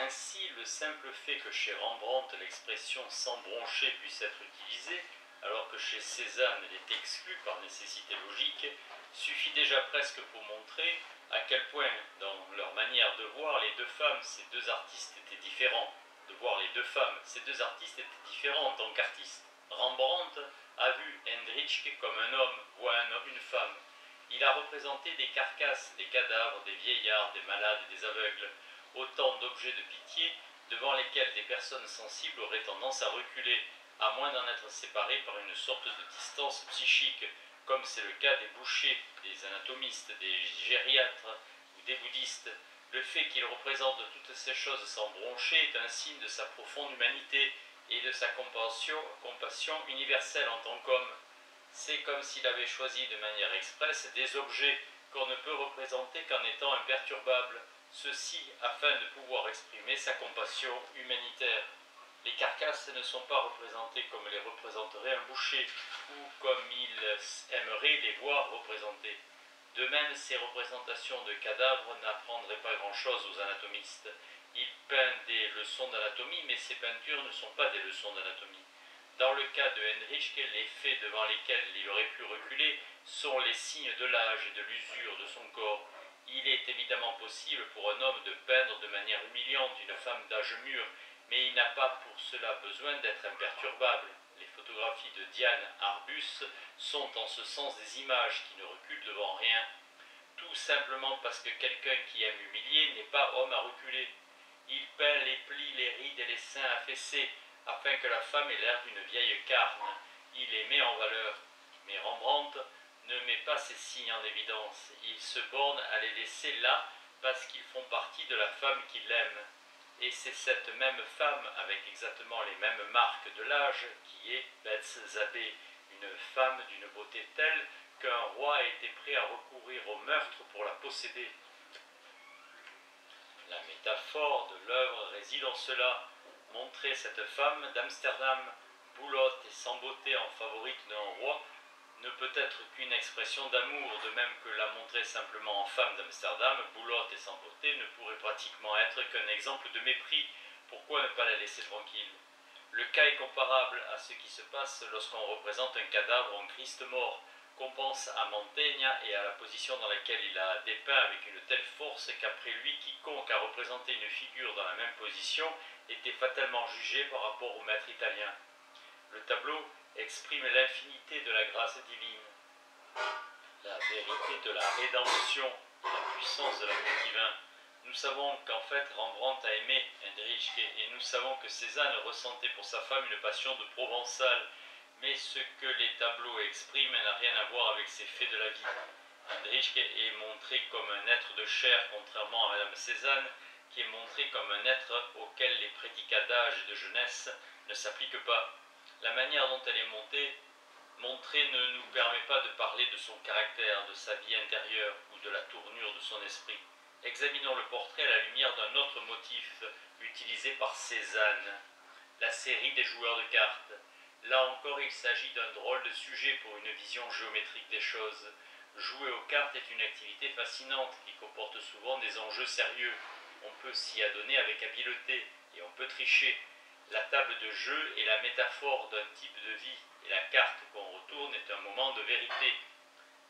Ainsi, le simple fait que chez Rembrandt l'expression sans broncher puisse être utilisée, alors que chez Cézanne elle est exclue par nécessité logique, suffit déjà presque pour montrer à quel point, dans leur manière de voir les deux femmes, ces deux artistes étaient différents. De voir les deux femmes, ces deux artistes étaient différents en tant qu'artistes. Rembrandt a vu Hendritje comme un homme voit une femme. Il a représenté des carcasses, des cadavres, des vieillards, des malades et des aveugles, autant d'objets de pitié devant lesquels des personnes sensibles auraient tendance à reculer, à moins d'en être séparées par une sorte de distance psychique, comme c'est le cas des bouchers, des anatomistes, des gériatres ou des bouddhistes. Le fait qu'il représente toutes ces choses sans broncher est un signe de sa profonde humanité et de sa compassion universelle en tant qu'homme. C'est comme s'il avait choisi de manière expresse des objets qu'on ne peut représenter qu'en étant imperturbables, ceci afin de pouvoir exprimer sa compassion humanitaire. Les carcasses ne sont pas représentées comme les représenterait un boucher, ou comme il aimerait les voir représentées. De même, ces représentations de cadavres n'apprendraient pas grand-chose aux anatomistes. Il peint des leçons d'anatomie, mais ces peintures ne sont pas des leçons d'anatomie. Dans le cas de Hendritje, les faits devant lesquels il aurait pu reculer sont les signes de l'âge et de l'usure de son corps. Il est évidemment possible pour un homme de peindre de manière humiliante une femme d'âge mûr, mais il n'a pas pour cela besoin d'être imperturbable. Les photographies de Diane Arbus sont en ce sens des images qui ne reculent devant rien, tout simplement parce que quelqu'un qui aime humilier n'est pas homme à reculer. Il peint les plis, les rides et les seins affaissés, afin que la femme ait l'air d'une vieille carne. Il les met en valeur. Mais Rembrandt ne met pas ces signes en évidence. Il se borne à les laisser là parce qu'ils font partie de la femme qu'il aime. Et c'est cette même femme, avec exactement les mêmes marques de l'âge, qui est Bethzabée, une femme d'une beauté telle qu'un roi a été prêt à recourir au meurtre pour la posséder. La métaphore de l'œuvre réside en cela. Montrer cette femme d'Amsterdam, boulotte et sans beauté en favorite d'un roi, ne peut être qu'une expression d'amour, de même que la montrer simplement en femme d'Amsterdam, boulotte et sans beauté, ne pourrait pratiquement être qu'un exemple de mépris. Pourquoi ne pas la laisser tranquille? Le cas est comparable à ce qui se passe lorsqu'on représente un cadavre en Christ mort, qu'on pense à Mantegna et à la position dans laquelle il a dépeint avec une telle force qu'après lui, quiconque a représenté une figure dans la même position était fatalement jugé par rapport au maître italien. Le tableau exprime l'infinité de la grâce divine, la vérité de la rédemption et la puissance de l'amour divin. Nous savons qu'en fait Rembrandt a aimé Hendritje et nous savons que Cézanne ressentait pour sa femme une passion de provençal, mais ce que les tableaux expriment n'a rien à voir avec ces faits de la vie. Hendritje est montré comme un être de chair, contrairement à Madame Cézanne, qui est montré comme un être auquel les prédicats d'âge et de jeunesse ne s'appliquent pas. La manière dont elle est montrée ne nous permet pas de parler de son caractère, de sa vie intérieure ou de la tournure de son esprit. Examinons le portrait à la lumière d'un autre motif utilisé par Cézanne, la série des joueurs de cartes. Là encore, il s'agit d'un drôle de sujet pour une vision géométrique des choses. Jouer aux cartes est une activité fascinante qui comporte souvent des enjeux sérieux. On peut s'y adonner avec habileté et on peut tricher. La table de jeu est la métaphore d'un type de vie et la carte qu'on retourne est un moment de vérité.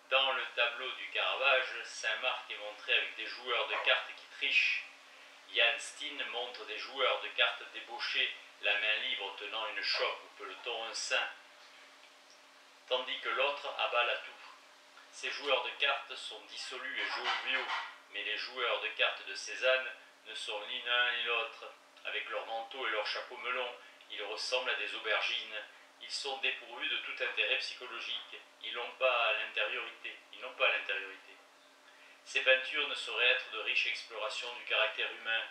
Dans le tableau du Caravage, Saint-Marc est montré avec des joueurs de cartes qui trichent. Jan Steen montre des joueurs de cartes débauchés, la main libre tenant une chope ou peloton un sein, tandis que l'autre abat la toux. Ces joueurs de cartes sont dissolus et joviaux, mais les joueurs de cartes de Cézanne ne sont ni l'un ni l'autre. Avec leurs manteaux et leurs chapeaux melons, ils ressemblent à des aubergines. Ils sont dépourvus de tout intérêt psychologique. Ils n'ont pas l'intériorité. Ces peintures ne sauraient être de riches explorations du caractère humain.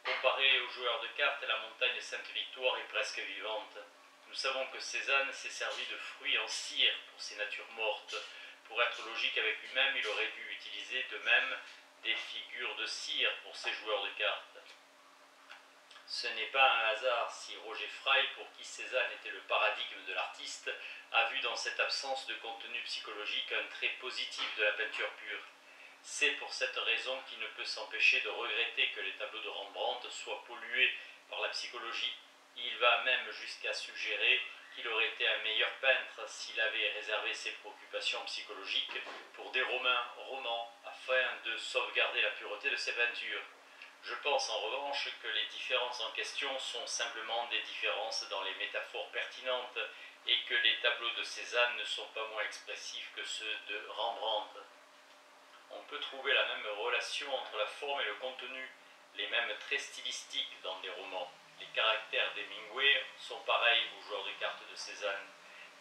Comparée aux joueurs de cartes, la montagne Sainte-Victoire est presque vivante. Nous savons que Cézanne s'est servi de fruits en cire pour ses natures mortes. Pour être logique avec lui-même, il aurait dû utiliser de même des figures de cire pour ses joueurs de cartes. Ce n'est pas un hasard si Roger Fry, pour qui Cézanne était le paradigme de l'artiste, a vu dans cette absence de contenu psychologique un trait positif de la peinture pure. C'est pour cette raison qu'il ne peut s'empêcher de regretter que les tableaux de Rembrandt Rembrandt soit pollué par la psychologie. Il va même jusqu'à suggérer qu'il aurait été un meilleur peintre s'il avait réservé ses préoccupations psychologiques pour des romans afin de sauvegarder la pureté de ses peintures. Je pense en revanche que les différences en question sont simplement des différences dans les métaphores pertinentes et que les tableaux de Cézanne ne sont pas moins expressifs que ceux de Rembrandt. On peut trouver la même relation entre la forme et le contenu, les mêmes traits stylistiques dans des romans. Les caractères d'Hemingway sont pareils aux joueurs de cartes de Cézanne,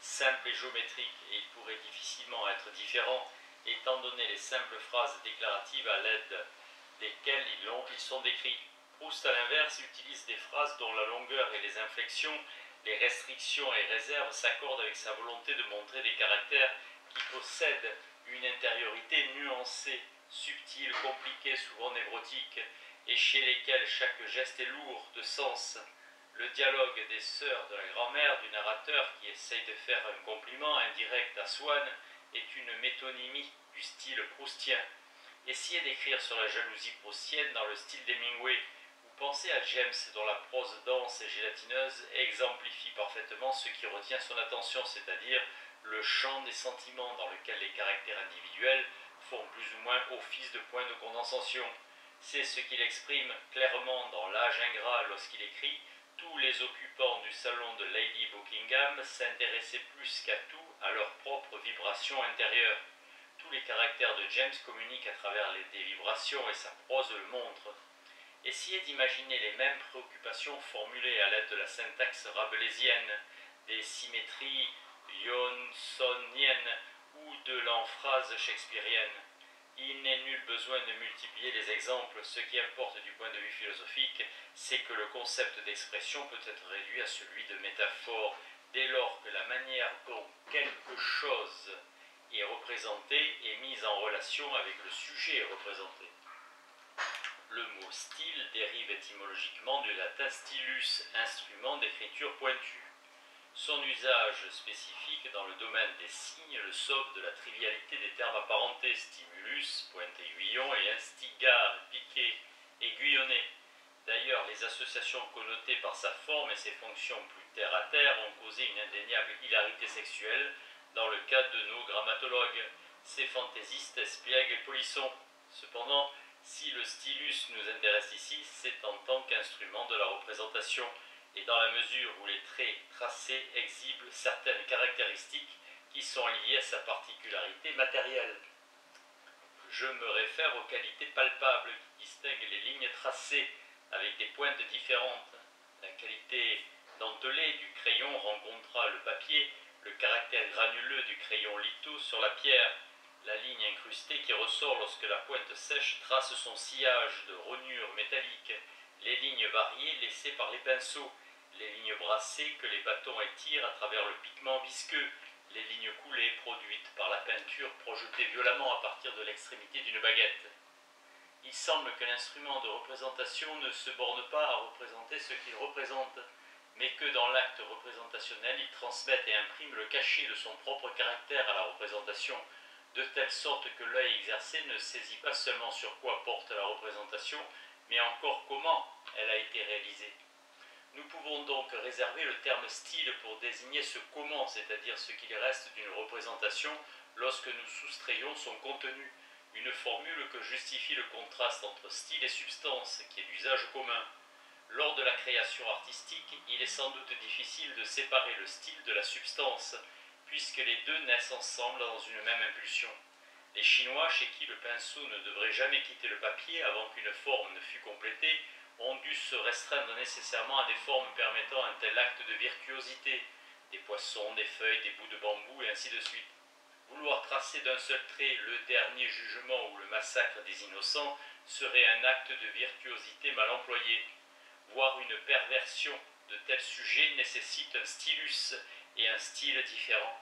simples et géométriques, et ils pourraient difficilement être différents étant donné les simples phrases déclaratives à l'aide desquelles ils sont décrits. Proust, à l'inverse, utilise des phrases dont la longueur et les inflexions, les restrictions et réserves s'accordent avec sa volonté de montrer des caractères qui possèdent une intériorité nuancée, subtile, compliquée, souvent névrotique, et chez lesquels chaque geste est lourd de sens. Le dialogue des sœurs de la grand-mère du narrateur qui essaye de faire un compliment indirect à Swann est une métonymie du style proustien. Essayez d'écrire sur la jalousie proustienne dans le style d'Hemingway, ou pensez à James dont la prose dense et gélatineuse exemplifie parfaitement ce qui retient son attention, c'est-à-dire le champ des sentiments dans lequel les caractères individuels font plus ou moins office de point de condensation. C'est ce qu'il exprime clairement dans L'âge ingrat lorsqu'il écrit « Tous les occupants du salon de Lady Buckingham s'intéressaient plus qu'à tout à leur propre vibration intérieure. » Tous les caractères de James communiquent à travers des vibrations et sa prose le montre. Essayez d'imaginer les mêmes préoccupations formulées à l'aide de la syntaxe rabelaisienne, des symétries johnsoniennes ou de l'emphase shakespearienne. Il n'est nul besoin de multiplier les exemples, ce qui importe du point de vue philosophique, c'est que le concept d'expression peut être réduit à celui de métaphore, dès lors que la manière dont quelque chose est représenté est mise en relation avec le sujet représenté. Le mot style dérive étymologiquement du latin stylus, instrument d'écriture pointue. Son usage spécifique dans le domaine des signes le sauve de la trivialité des termes apparentés, stimulus, pointe-aiguillon, et instigare, piqué, aiguillonné. D'ailleurs, les associations connotées par sa forme et ses fonctions plus terre-à-terre ont causé une indéniable hilarité sexuelle dans le cas de nos grammatologues, ces fantaisistes espiègles et polissons. Cependant, si le stylus nous intéresse ici, c'est en tant qu'instrument de la représentation, et dans la mesure où les traits tracés exhibent certaines caractéristiques qui sont liées à sa particularité matérielle. Je me réfère aux qualités palpables qui distinguent les lignes tracées avec des pointes différentes. La qualité dentelée du crayon rencontra le papier, le caractère granuleux du crayon litho sur la pierre, la ligne incrustée qui ressort lorsque la pointe sèche trace son sillage de rognures métalliques, les lignes variées laissées par les pinceaux, les lignes brassées que les bâtons étirent à travers le pigment visqueux, les lignes coulées produites par la peinture projetée violemment à partir de l'extrémité d'une baguette. Il semble que l'instrument de représentation ne se borne pas à représenter ce qu'il représente, mais que dans l'acte représentationnel, il transmette et imprime le cachet de son propre caractère à la représentation, de telle sorte que l'œil exercé ne saisit pas seulement sur quoi porte la représentation, mais encore comment elle a été réalisée. Nous pouvons donc réserver le terme style pour désigner ce comment, c'est-à-dire ce qu'il reste d'une représentation lorsque nous soustrayons son contenu, une formule que justifie le contraste entre style et substance, qui est d'usage commun. Lors de la création artistique, il est sans doute difficile de séparer le style de la substance, puisque les deux naissent ensemble dans une même impulsion. Les Chinois, chez qui le pinceau ne devrait jamais quitter le papier avant qu'une forme ne fût complétée, ont dû se restreindre nécessairement à des formes permettant un tel acte de virtuosité, des poissons, des feuilles, des bouts de bambou et ainsi de suite. Vouloir tracer d'un seul trait le dernier jugement ou le massacre des innocents serait un acte de virtuosité mal employé. Voir une perversion de tels sujets nécessite un stylus et un style différent.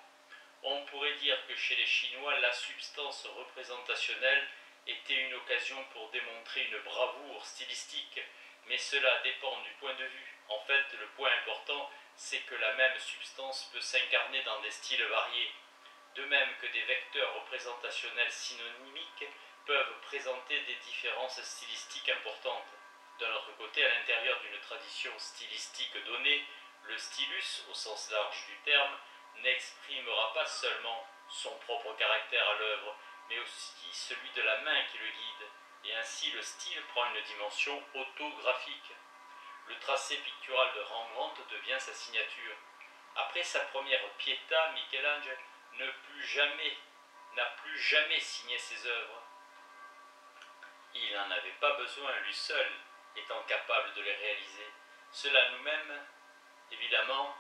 On pourrait dire que chez les Chinois, la substance représentationnelle était une occasion pour démontrer une bravoure stylistique, mais cela dépend du point de vue. En fait, le point important, c'est que la même substance peut s'incarner dans des styles variés, de même que des vecteurs représentationnels synonymiques peuvent présenter des différences stylistiques importantes. D'un autre côté, à l'intérieur d'une tradition stylistique donnée, le stylus, au sens large du terme, n'exprimera pas seulement son propre caractère à l'œuvre, mais aussi celui de la main qui le guide, et ainsi le style prend une dimension autographique. Le tracé pictural de Rembrandt devient sa signature. Après sa première Pietà, Michel-Ange n'a plus jamais signé ses œuvres. Il n'en avait pas besoin, lui seul étant capable de les réaliser. Cela nous mène évidemment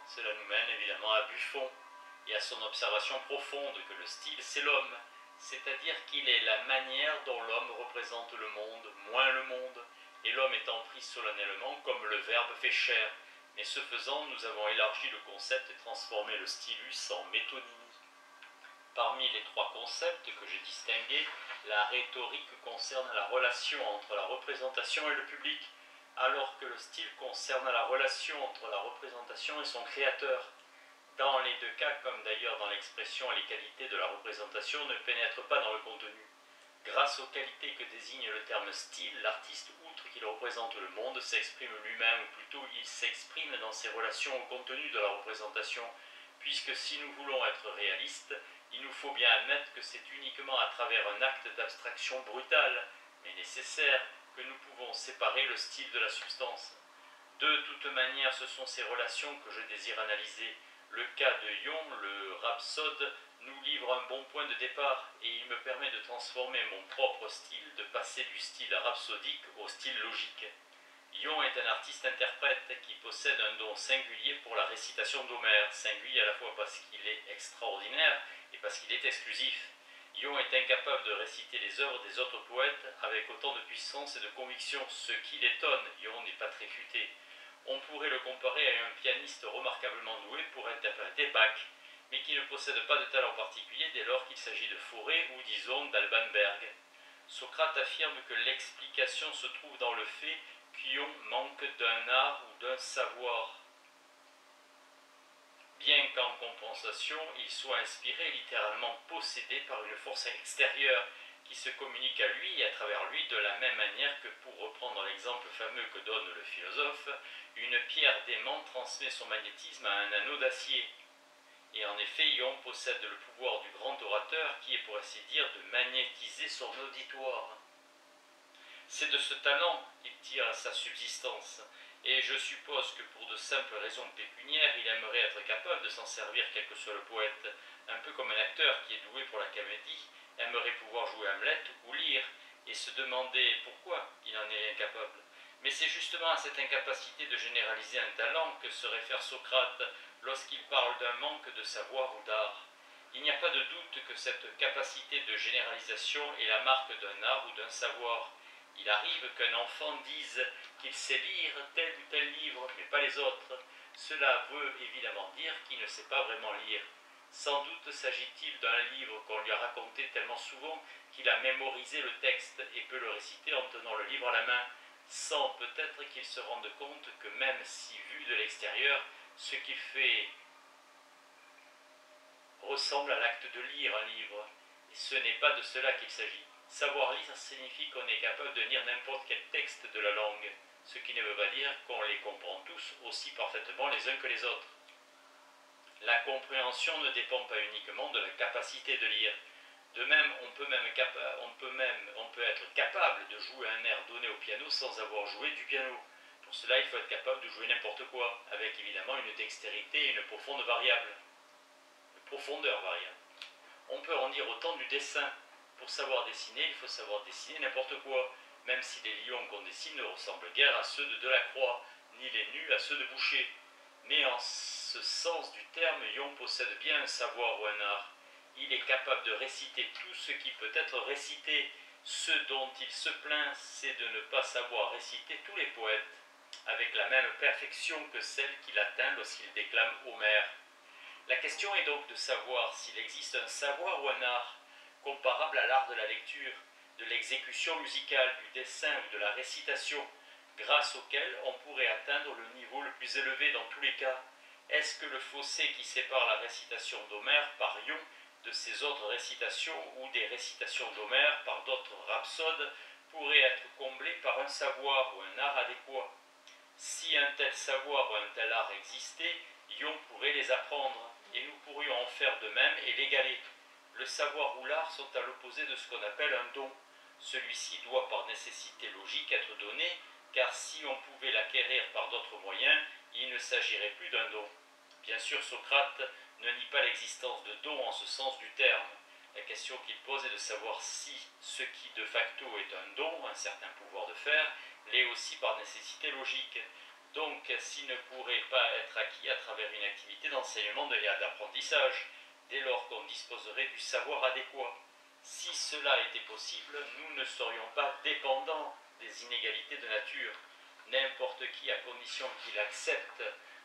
à Buffon et à son observation profonde que le style c'est l'homme, c'est-à-dire qu'il est la manière dont l'homme représente le monde, moins le monde, et l'homme étant pris solennellement comme le verbe fait chair. Mais ce faisant, nous avons élargi le concept et transformé le stylus en métonymie. Parmi les trois concepts que j'ai distingués, la rhétorique concerne la relation entre la représentation et le public, alors que le style concerne la relation entre la représentation et son créateur. Dans les deux cas, comme d'ailleurs dans l'expression et les qualités de la représentation, ne pénètrent pas dans le contenu. Grâce aux qualités que désigne le terme style, l'artiste, outre qu'il représente le monde, s'exprime lui-même, ou plutôt il s'exprime dans ses relations au contenu de la représentation, puisque si nous voulons être réalistes, il nous faut bien admettre que c'est uniquement à travers un acte d'abstraction brutale, mais nécessaire, que nous pouvons séparer le style de la substance. De toute manière, ce sont ces relations que je désire analyser. Le cas de Yon, le rhapsode, nous livre un bon point de départ et il me permet de transformer mon propre style, de passer du style rhapsodique au style logique. Yon est un artiste-interprète qui possède un don singulier pour la récitation d'Homère, singulier à la fois parce qu'il est extraordinaire et parce qu'il est exclusif. Yon est incapable de réciter les œuvres des autres poètes avec autant de puissance et de conviction, ce qui l'étonne. Yon n'est pas très futé. On pourrait le comparer à un pianiste remarquablement doué pour interpréter Bach, mais qui ne possède pas de talent particulier dès lors qu'il s'agit de Fauré ou disons d'Alban Berg. Socrate affirme que l'explication se trouve dans le fait qu'Ion manque d'un art ou d'un savoir. Bien qu'en compensation, il soit inspiré, littéralement possédé par une force extérieure qui se communique à lui et à travers lui de la même manière que, pour reprendre l'exemple fameux que donne le philosophe, une pierre d'aimant transmet son magnétisme à un anneau d'acier. Et en effet, Ion possède le pouvoir du grand orateur qui est pour ainsi dire de magnétiser son auditoire. C'est de ce talent qu'il tire sa subsistance, et je suppose que pour de simples raisons pécuniaires, il aimerait être capable de s'en servir quel que soit le poète, un peu comme un acteur qui est doué pour la comédie, aimerait pouvoir jouer Hamlet ou lire, et se demander pourquoi il en est incapable. Mais c'est justement à cette incapacité de généraliser un talent que se réfère Socrate lorsqu'il parle d'un manque de savoir ou d'art. Il n'y a pas de doute que cette capacité de généralisation est la marque d'un art ou d'un savoir. Il arrive qu'un enfant dise qu'il sait lire tel ou tel livre, mais pas les autres. Cela veut évidemment dire qu'il ne sait pas vraiment lire. Sans doute s'agit-il d'un livre qu'on lui a raconté tellement souvent qu'il a mémorisé le texte et peut le réciter en tenant le livre à la main, sans peut-être qu'il se rende compte que même si vu de l'extérieur, ce qu'il fait ressemble à l'acte de lire un livre. Et ce n'est pas de cela qu'il s'agit. Savoir lire signifie qu'on est capable de lire n'importe quel texte de la langue, ce qui ne veut pas dire qu'on les comprend tous aussi parfaitement les uns que les autres. La compréhension ne dépend pas uniquement de la capacité de lire. De même, on peut être capable de jouer un air donné au piano sans avoir joué du piano. Pour cela, il faut être capable de jouer n'importe quoi, avec évidemment une dextérité et une profondeur variable. On peut en dire autant du dessin. Pour savoir dessiner, il faut savoir dessiner n'importe quoi, même si les lions qu'on dessine ne ressemblent guère à ceux de Delacroix, ni les nus à ceux de Boucher. Mais en ce sens du terme, Yon possède bien un savoir ou un art. Il est capable de réciter tout ce qui peut être récité. Ce dont il se plaint, c'est de ne pas savoir réciter tous les poètes, avec la même perfection que celle qu'il atteint lorsqu'il déclame Homère. La question est donc de savoir s'il existe un savoir ou un art comparable à l'art de la lecture, de l'exécution musicale, du dessin ou de la récitation, grâce auquel on pourrait atteindre le niveau le plus élevé dans tous les cas. Est-ce que le fossé qui sépare la récitation d'Homère par Ion de ses autres récitations ou des récitations d'Homère par d'autres rhapsodes pourrait être comblé par un savoir ou un art adéquat. Si un tel savoir ou un tel art existait, Ion pourrait les apprendre, et nous pourrions en faire de même et l'égaler. Le savoir ou l'art sont à l'opposé de ce qu'on appelle un don. Celui-ci doit par nécessité logique être donné, car si on pouvait l'acquérir par d'autres moyens, il ne s'agirait plus d'un don. Bien sûr, Socrate ne nie pas l'existence de dons en ce sens du terme. La question qu'il pose est de savoir si ce qui de facto est un don, un certain pouvoir de faire, l'est aussi par nécessité logique. Donc, s'il ne pourrait pas être acquis à travers une activité d'enseignement et d'apprentissage, dès lors qu'on disposerait du savoir adéquat. Si cela était possible, nous ne serions pas dépendants des inégalités de nature. N'importe qui, à condition qu'il accepte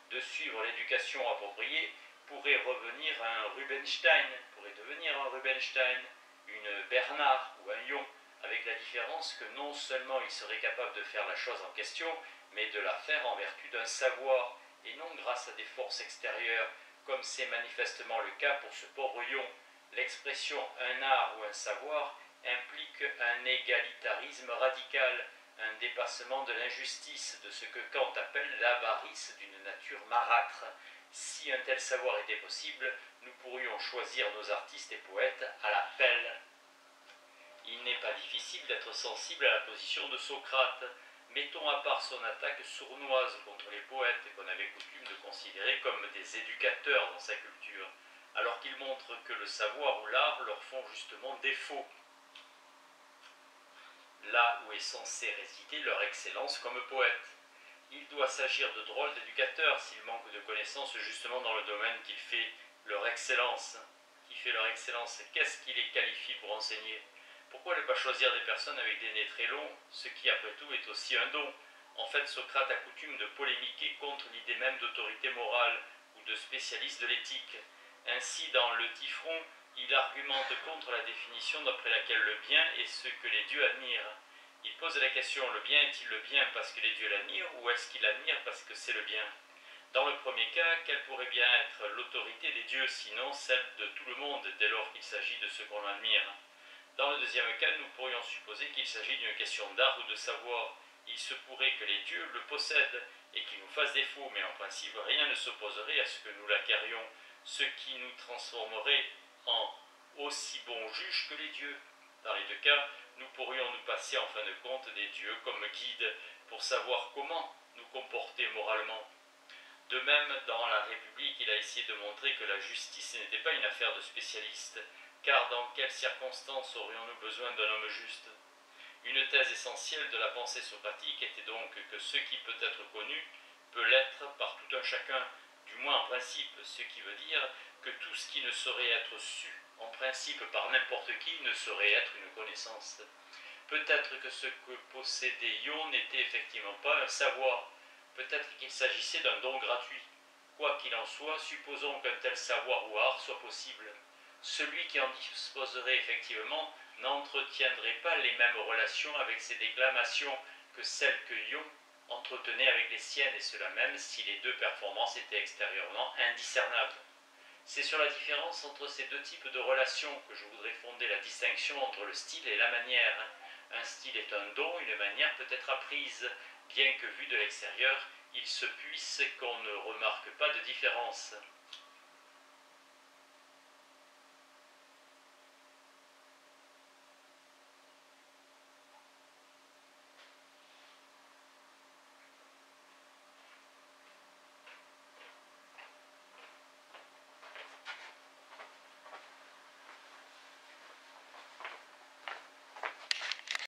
de suivre l'éducation appropriée, pourrait revenir à un Rubinstein, pourrait devenir un Rubinstein, une Bernard ou un Ion, avec la différence que non seulement il serait capable de faire la chose en question, mais de la faire en vertu d'un savoir, et non grâce à des forces extérieures, comme c'est manifestement le cas pour ce pauvre Ion. L'expression un art ou un savoir implique un égalitarisme radical, un dépassement de l'injustice, de ce que Kant appelle l'avarice d'une nature marâtre. Si un tel savoir était possible, nous pourrions choisir nos artistes et poètes à la pelle. Il n'est pas difficile d'être sensible à la position de Socrate. Mettons à part son attaque sournoise contre les poètes qu'on avait coutume de considérer comme des éducateurs dans sa culture, alors qu'il montre que le savoir ou l'art leur font justement défaut, là où est censée résider leur excellence comme poète. Il doit s'agir de drôles d'éducateurs s'ils manquent de connaissances justement dans le domaine qui fait leur excellence. Qu'est-ce qui les qualifie pour enseigner? Pourquoi ne pas choisir des personnes avec des nez très longs, ce qui après tout est aussi un don? En fait, Socrate a coutume de polémiquer contre l'idée même d'autorité morale ou de spécialiste de l'éthique. Ainsi, dans Le Typhon, il argumente contre la définition d'après laquelle le bien est ce que les dieux admirent. Il pose la question, le bien est-il le bien parce que les dieux l'admirent ou est-ce qu'il l'admire parce que c'est le bien? Dans le premier cas, quelle pourrait bien être l'autorité des dieux, sinon celle de tout le monde, dès lors qu'il s'agit de ce qu'on admire? Dans le deuxième cas, nous pourrions supposer qu'il s'agit d'une question d'art ou de savoir. Il se pourrait que les dieux le possèdent et qu'ils nous fassent défaut, mais en principe, rien ne s'opposerait à ce que nous l'acquérions, ce qui nous transformerait en aussi bons juges que les dieux. Dans les deux cas, nous pourrions nous passer en fin de compte des dieux comme guides pour savoir comment nous comporter moralement. De même, dans La République, il a essayé de montrer que la justice n'était pas une affaire de spécialistes, car dans quelles circonstances aurions-nous besoin d'un homme juste? Une thèse essentielle de la pensée socratique était donc que ce qui peut être connu peut l'être par tout un chacun, du moins en principe, ce qui veut dire que tout ce qui ne saurait être su en principe par n'importe qui ne saurait être une connaissance. Peut-être que ce que possédait Ion n'était effectivement pas un savoir, peut-être qu'il s'agissait d'un don gratuit. Quoi qu'il en soit, supposons qu'un tel savoir ou art soit possible. Celui qui en disposerait effectivement n'entretiendrait pas les mêmes relations avec ses déclamations que celles que Ion entretenait avec les siennes, et cela même si les deux performances étaient extérieurement indiscernables. C'est sur la différence entre ces deux types de relations que je voudrais fonder la distinction entre le style et la manière. Un style est un don, une manière peut être apprise, bien que vu de l'extérieur, il se puisse qu'on ne remarque pas de différence.